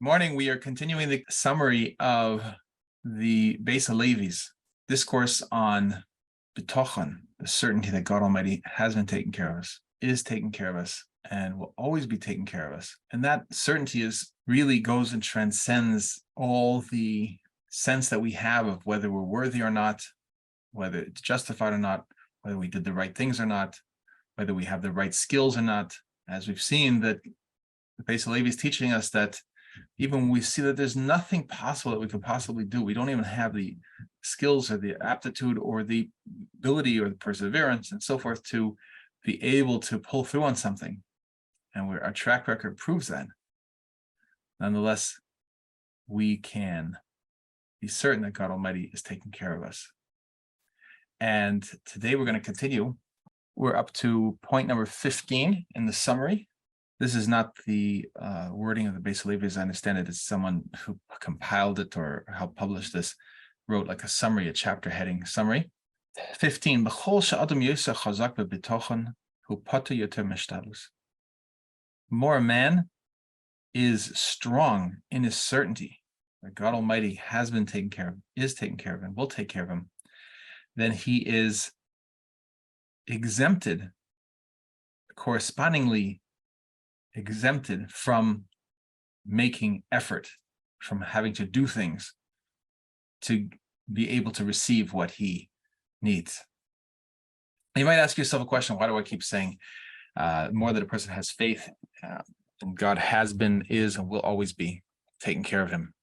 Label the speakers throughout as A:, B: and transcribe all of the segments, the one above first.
A: Morning. We are continuing the summary of the Beis Halevi's discourse on bitochen, the certainty that God Almighty has been taking care of us, is taking care of us, and will always be taking care of us. And that certainty really goes and transcends all the sense that we have of whether we're worthy or not, whether it's justified or not, whether we did the right things or not, whether we have the right skills or not. As we've seen, that the Beis Halevi is teaching us that even when we see that there's nothing possible that we could possibly do, we don't even have the skills or the aptitude or the ability or the perseverance and so forth to be able to pull through on something. And our track record proves that. Nonetheless, we can be certain that God Almighty is taking care of us. And today we're going to continue. We're up to point number 15 in the summary. This is not the wording of the Beis Halevi as I understand it. It's someone who compiled it or helped publish this, wrote like a summary, a chapter heading summary. 15. More a man is strong in his certainty that God Almighty has been taken care of, is taking care of, and will take care of him, then he is exempted, correspondingly exempted from making effort, from having to do things to be able to receive what he needs. You might ask yourself a question: why do I keep saying more that a person has faith, and God has been, is, and will always be taking care of him?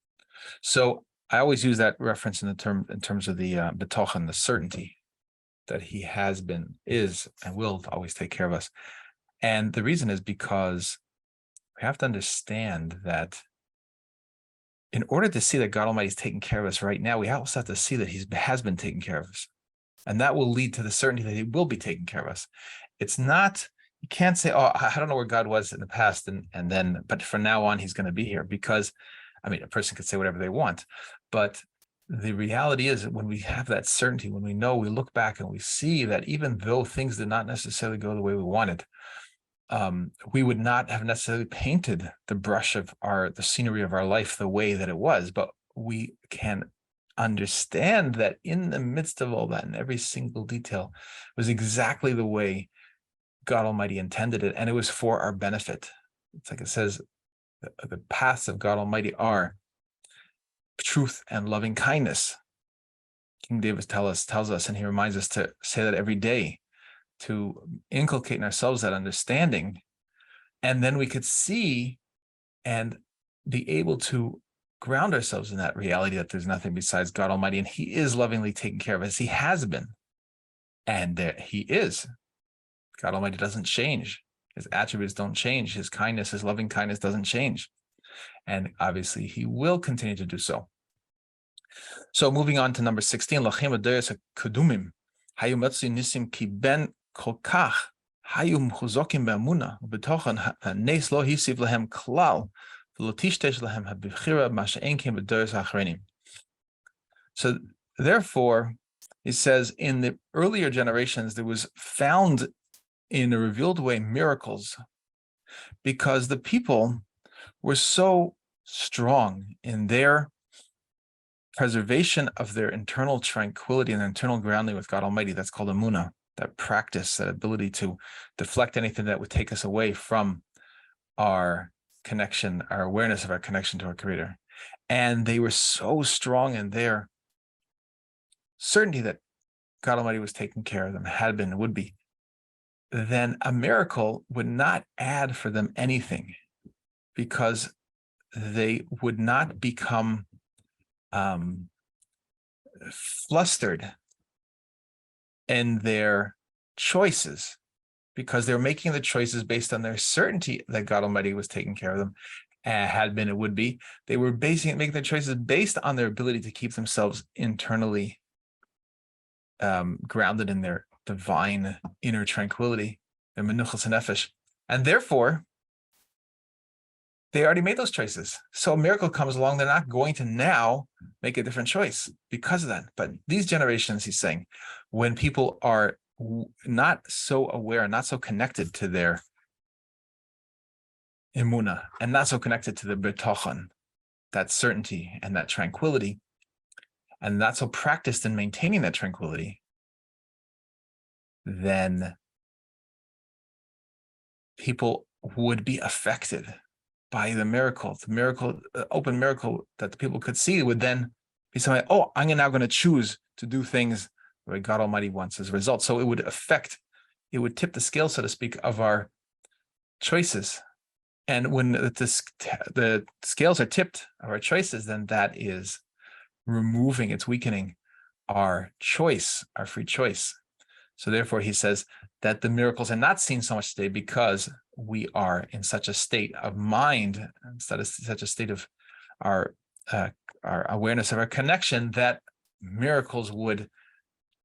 A: So I always use that reference in terms of the bitochen, the certainty that he has been, is, and will always take care of us. And the reason is because we have to understand that in order to see that God Almighty is taking care of us right now, we also have to see that he has been taking care of us. And that will lead to the certainty that he will be taking care of us. It's not, you can't say, oh, I don't know where God was in the past, but from now on, he's going to be here. Because, I mean, a person could say whatever they want, but the reality is that when we have that certainty, when we know, we look back and we see that even though things did not necessarily go the way we wanted, we would not have necessarily painted the brush of the scenery of our life the way that it was, but we can understand that in the midst of all that, and every single detail was exactly the way God Almighty intended it, and it was for our benefit. It's like it says, the paths of God Almighty are truth and loving kindness. King David tells us, and he reminds us to say that every day, to inculcate in ourselves that understanding, and then we could see and be able to ground ourselves in that reality that there's nothing besides God Almighty, and he is lovingly taking care of us. He has been, and he is. God Almighty doesn't change. His attributes don't change. His kindness, his loving kindness doesn't change. And obviously he will continue to do so. So moving on to number 16, Lachem Adayas Kedumim, Hayu Matzi Nisim Ki Ben Kolkach, Hayu Mchuzokim Be'Emunah, B'Tochen Nes Lo Hisiv Lahem Klal, V'Lo Tishtesh Lahem HaBichira Ma She'en Kein B'Dayas Ha'Achrenim. So therefore, he says, in the earlier generations, there was found in a revealed way miracles, because the people were so strong in their preservation of their internal tranquility and internal grounding with God Almighty. That's called Emunah, that practice, that ability to deflect anything that would take us away from our connection, our awareness of our connection to our Creator. And they were so strong in their certainty that God Almighty was taking care of them, had been, would be. Then a miracle would not add for them anything, because they would not become flustered in their choices, because they're making the choices based on their certainty that God Almighty was taking care of them, had been, it would be. They were making their choices based on their ability to keep themselves internally grounded in their divine inner tranquility, their menuchas nefesh, and therefore they already made those choices. So a miracle comes along, they're not going to now make a different choice because of that. But these generations, he's saying, when people are not so aware, not so connected to their Emunah, and not so connected to the bitochen, that certainty and that tranquility, and not so practiced in maintaining that tranquility, then people would be affected by the miracle. The open miracle that the people could see would then be something, oh, I'm now going to choose to do things the way God Almighty wants as a result. So it would tip the scale, so to speak, of our choices. And when the scales are tipped of our choices, then that is removing, it's weakening our choice, our free choice. So therefore, he says that the miracles are not seen so much today because we are in such a state of mind, instead of such a state of our awareness of our connection, that miracles would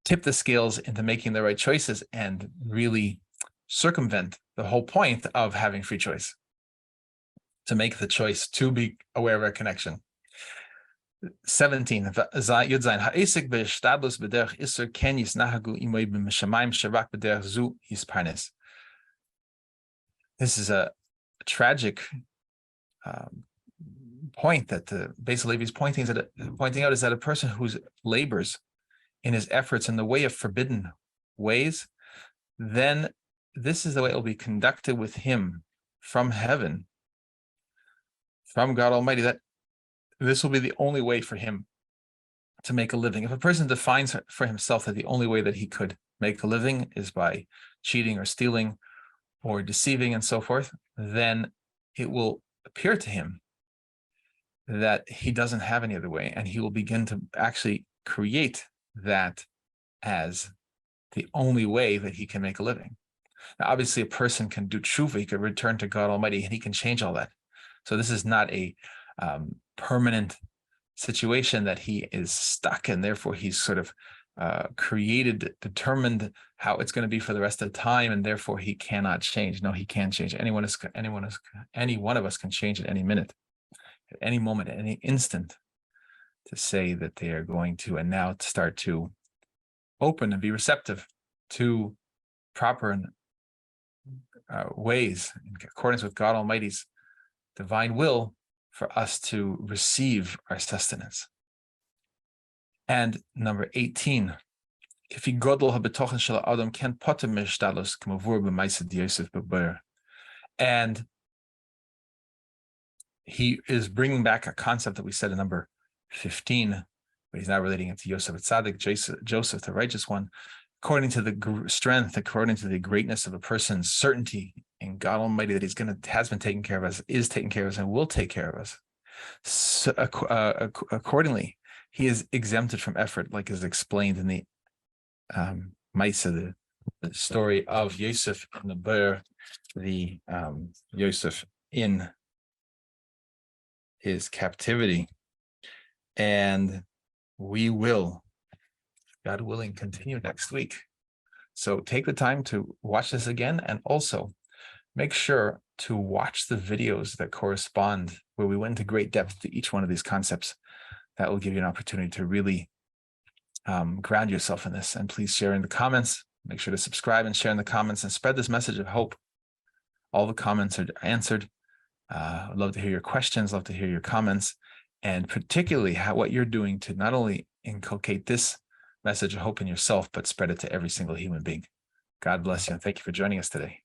A: tip the scales into making the right choices and really circumvent the whole point of having free choice, to make the choice to be aware of our connection. 17. This is a tragic point that the Beis Levi is pointing out, is that a person whose labors in his efforts in the way of forbidden ways, then this is the way it will be conducted with him from heaven, from God Almighty, that this will be the only way for him to make a living. If a person defines for himself that the only way that he could make a living is by cheating or stealing or deceiving and so forth, then it will appear to him that he doesn't have any other way, and he will begin to actually create that as the only way that he can make a living. Now, obviously, a person can do tshuva, he could return to God Almighty, and he can change all that. So this is not a permanent situation that he is stuck in. Therefore, he's sort of determined how it's going to be for the rest of the time, and therefore he cannot change. No, he can change. Any one of us can change at any minute, at any moment, at any instant, to say that they are going to, and now to start to open and be receptive to proper ways in accordance with God Almighty's divine will for us to receive our sustenance. And number 18, and he is bringing back a concept that we said in number 15, but he's now relating it to Yosef Tzaddik, Joseph, the righteous one, according to the strength, according to the greatness of a person's certainty in God Almighty that has been taking care of us, is taking care of us, and will take care of us. So, accordingly, he is exempted from effort, like is explained in the Maisa, the story of Yosef and the Bear, the Yosef in his captivity. And we will, God willing, continue next week. So take the time to watch this again, and also make sure to watch the videos that correspond, where we went into great depth to each one of these concepts. That will give you an opportunity to really ground yourself in this. And please share in the comments. Make sure to subscribe and share in the comments and spread this message of hope. All the comments are answered. I'd love to hear your questions, love to hear your comments, and particularly what you're doing to not only inculcate this message of hope in yourself, but spread it to every single human being. God bless you, and thank you for joining us today.